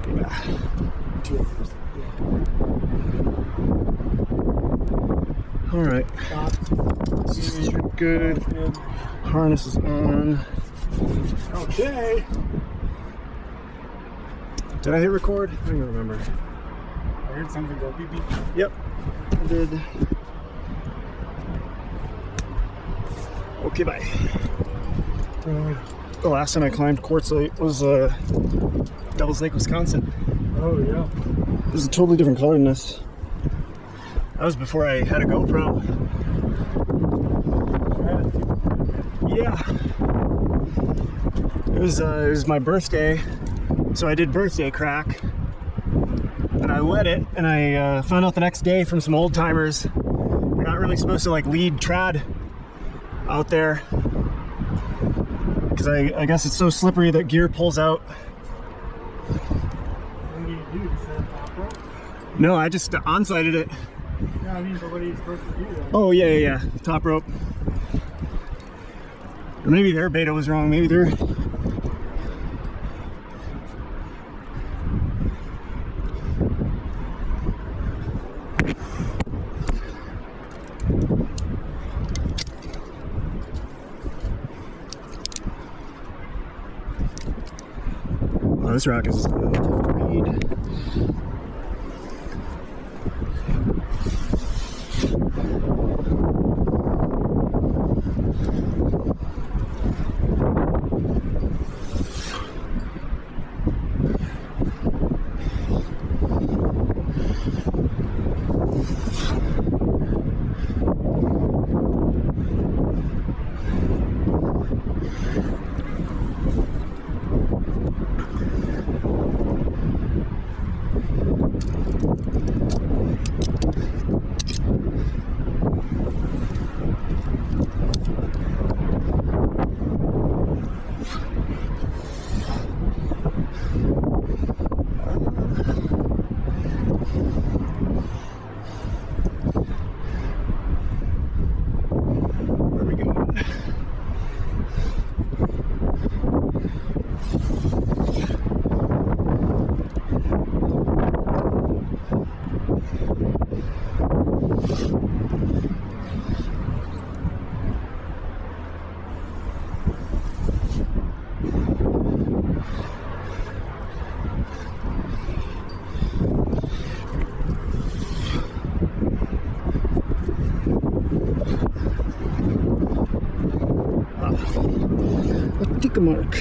Yeah. All right. This is good. Harness is on. Okay. Did I hit record? I don't even remember. I heard something go beep beep. Yep, I did. Okay, bye. The last time I climbed quartzite was Devil's Lake, Wisconsin. Oh yeah. It was a totally different color than this. That was before I had a GoPro. Yeah. It was my birthday, so I did birthday crack. And I lit it, and I found out the next day from some old timers you're not really supposed to like lead trad out there, because I guess it's so slippery that gear pulls out. What do you do? Set a top rope? No, I just on-sighted it. No, I mean, but what are you supposed to do then? Oh yeah, top rope. Or maybe their beta was wrong. Maybe they're. Oh, this rock is tough to read. Take a mark.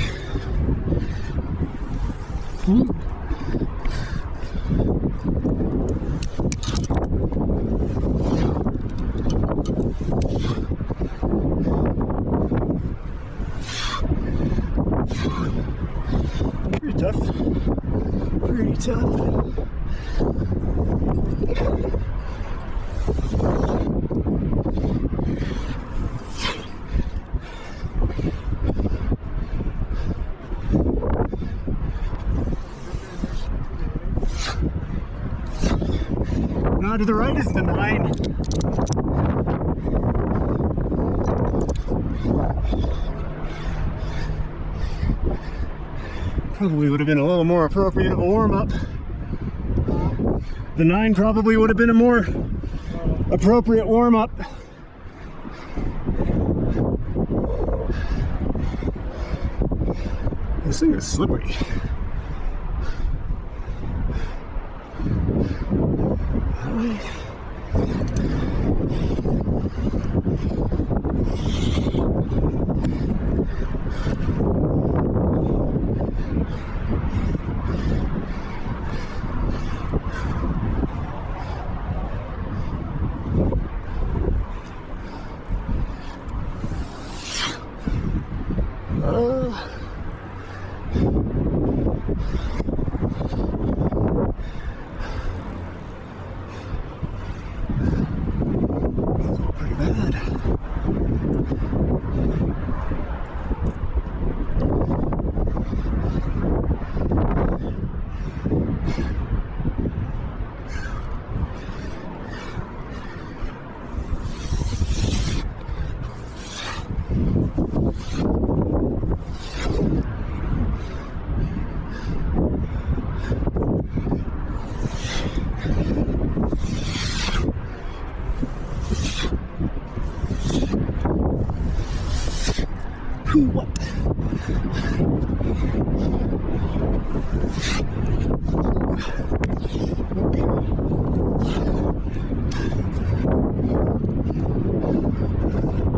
Pretty tough. Pretty tough. Now to the right is the 9. Probably would have been a little more appropriate of a warm-up. The 9 probably would have been a more appropriate warm-up. This thing is slippery.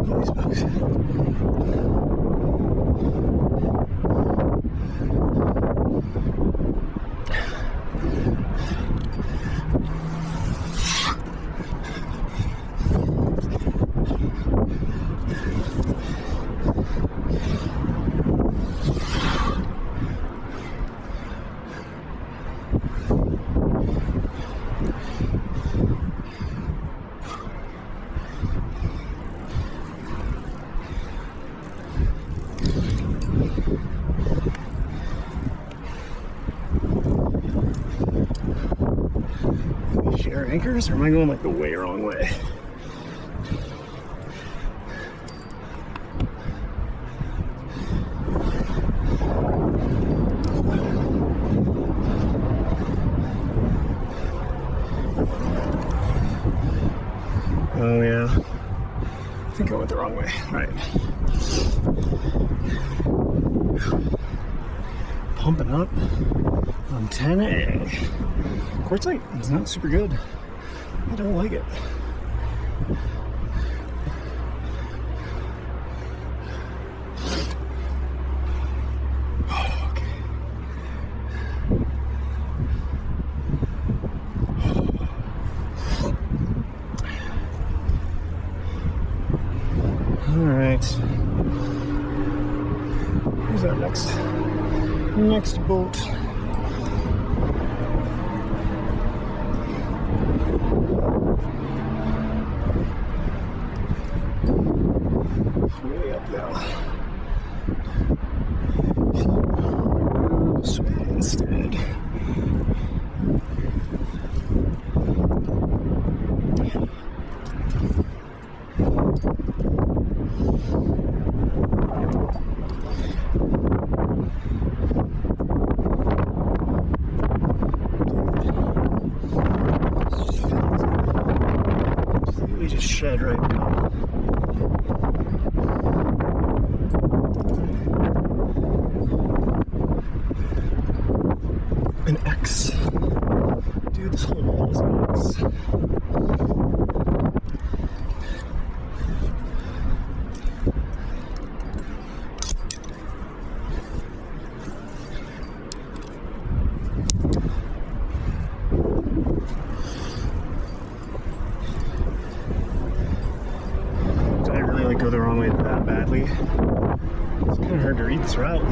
Holy smokes. Share anchors, or am I going like the way wrong way? Oh yeah, I think I went the wrong way. All right. Pumping up on 10A. Quartzite, it's not super good. I don't like it. Okay. All right. Here's our next boat. Way up now. Swim instead. Completely just shed right now. An X. Dude, this whole wall is an X. Did I really like go the wrong way that badly? It's kind of hard to read this route.